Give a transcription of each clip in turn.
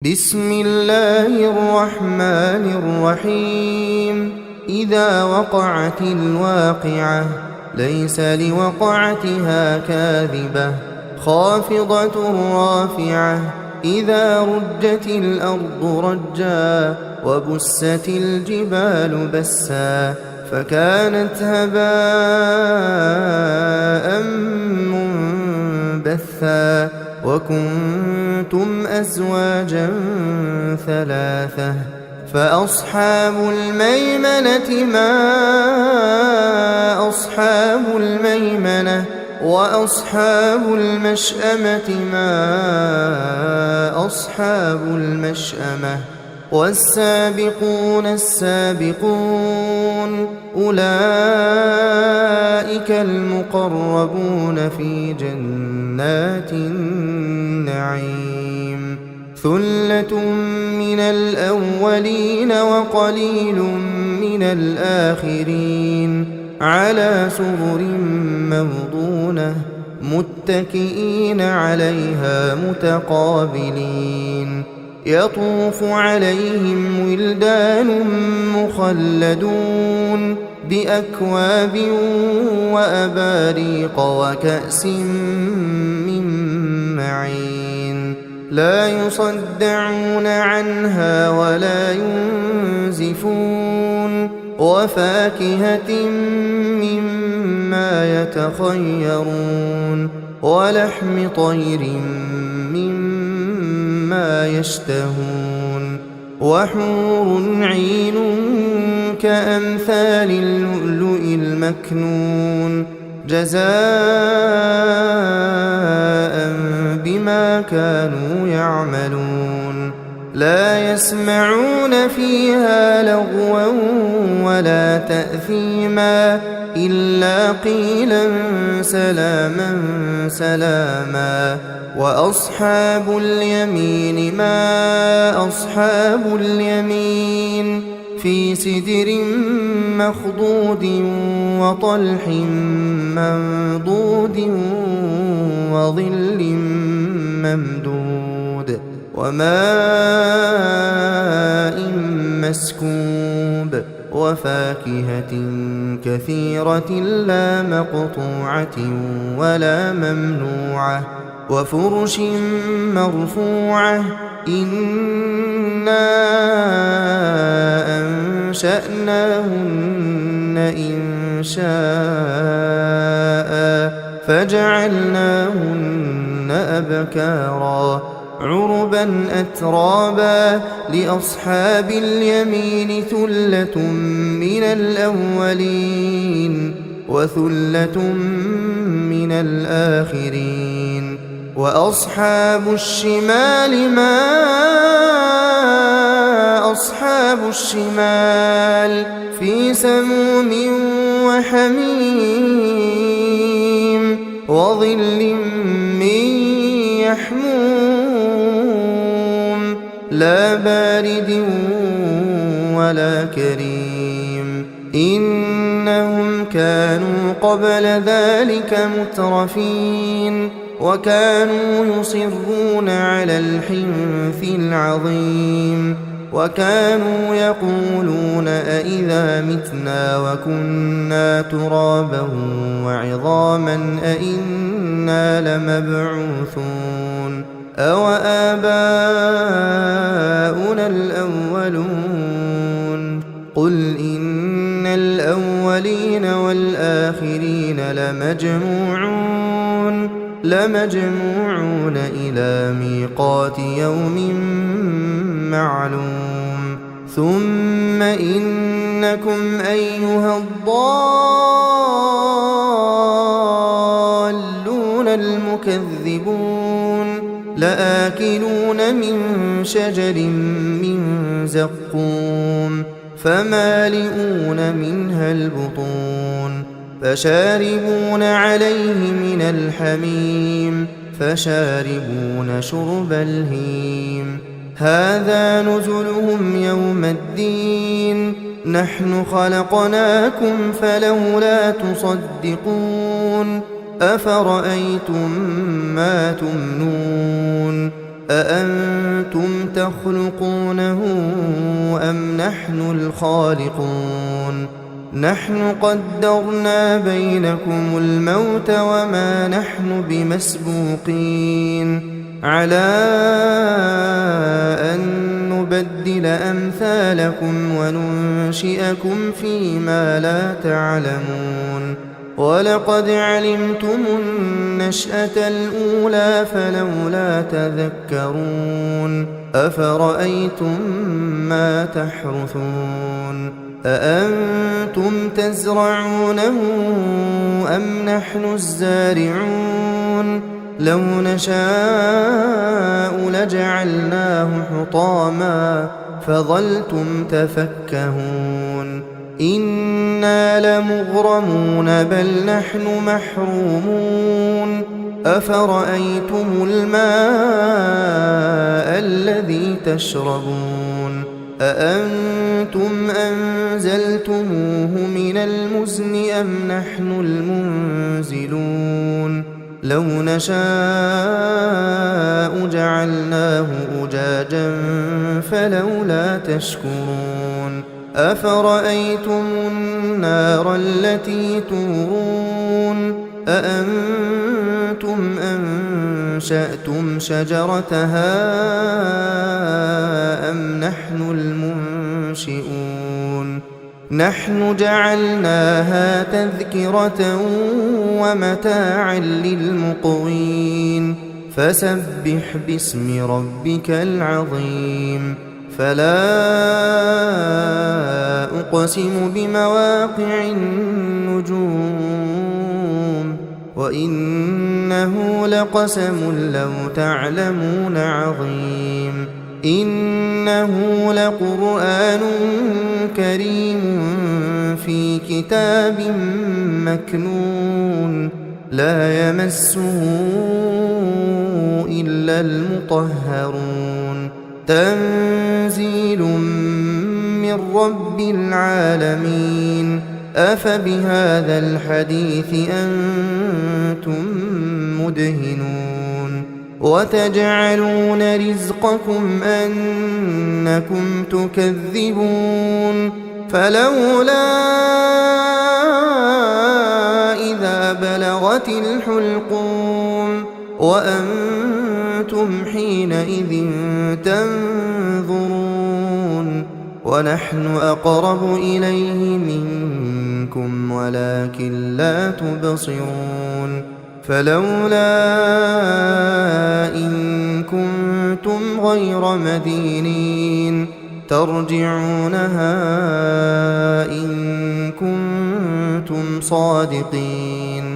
بسم الله الرحمن الرحيم. إذا وقعت الواقعة ليس لوقعتها كاذبة خافضة رافعة. إذا رجت الأرض رجا وبست الجبال بسا فكانت هباء منبثا وكنتم أزواجا ثلاثة فأصحاب الميمنة ما أصحاب الميمنة وأصحاب المشأمة ما أصحاب المشأمة والسابقون السابقون أولئك المقربون في جنات النعيم. ثلة من الأولين وقليل من الآخرين على سرر موضونة متكئين عليها متقابلين. يطوف عليهم ولدان مخلدون بأكواب وأباريق وكأس من معين لا يصدعون عنها ولا ينزفون وفاكهة مما يتخيرون ولحم طير مما يشتهون وحور عين كأمثال اللؤلؤ المكنون جزاء بما كانوا يعملون. لا يسمعون فيها لغوا ولا تأثيما إلا قيلا سلاما سلاما. وأصحاب اليمين ما أصحاب اليمين في سدر مخضود وطلح منضود وظل ممدود وماء مسكوب وفاكهة كثيرة لا مقطوعة ولا ممنوعة وفرش مرفوعة. إنا أنشأناهن إنشاء فجعلناهن أبكارا عربا أترابا. لأصحاب اليمين ثلة من الأولين وثلة من الآخرين. وأصحاب الشمال ما أصحاب الشمال في سموم وحميم وظل من يحموم لا بارد ولا كريم. إنهم كانوا قبل ذلك مترفين وكانوا يصرون على الحنث العظيم وكانوا يقولون أئذا متنا وكنا ترابا وعظاما أئنا لمبعوثون أو آباؤنا الأولون. قل إن الأولين والآخرين لمجموعون إلى ميقات يوم معلوم. ثم إنكم أيها الضالون المكذبون لآكلون من شجر من زقوم فمالئون منها البطون فشاربون عليه من الحميم فشاربون شرب الهيم. هذا نزلهم يوم الدين نحن خلقناكم فلولا تصدقون. أفرأيتم ما تمنون أأنتم تخلقونه أم نحن الخالقون نحن قدرنا بينكم الموت وما نحن بمسبوقين على أن نبدل أمثالكم وننشئكم فيما لا تعلمون ولقد علمتم النشأة الأولى فلولا تذكرون أفرأيتم ما تحرثون أأنتم تزرعونه أم نحن الزارعون لو نشاء لجعلناه حطاما فظلتم تفكهون إنا لمغرمون بل نحن محرومون أفرأيتم الماء الذي تشربون أأنتم أنزلتموه من المزن أم نحن المنزلون لو نشاء جعلناه أجاجا فلولا تشكرون أفرأيتم النار التي تورون أأنتم أنشأتم شجرتها أم نحن المنشئون نحن جعلناها تذكرة ومتاعا للمقوين فسبح باسم ربك العظيم فلا أقسم بمواقع النجوم وإنه لقسم لو تعلمون عظيم إنه لقرآن كريم في كتاب مكنون لا يمسه إلا المطهرون تنزيل من رب العالمين أفبهذا الحديث أنتم مدهنون وتجعلون رزقكم أنكم تكذبون فلولا إذا بلغت الحلقوم وأنتم حينئذ تنظرون ونحن أقرب إليه منكم ولكن لا تبصرون فلولا إن كنتم غير مدينين ترجعونها إن كنتم صادقين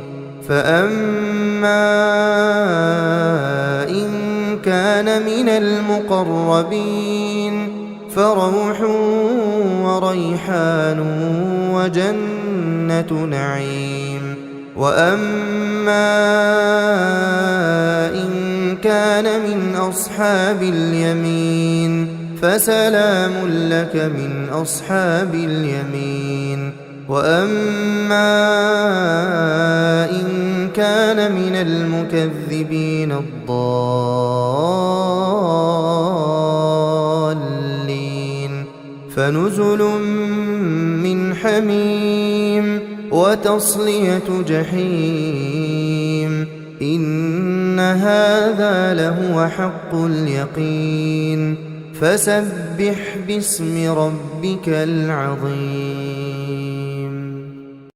فأما إن كان من المقربين فروح وريحان وجنة نعيم وأما إن كان من أصحاب اليمين فسلام لك من أصحاب اليمين وأما إن كان من المكذبين الضالين فنزل من حميم وتصلية جحيم إن هذا لهو حق اليقين فسبح باسم ربك العظيم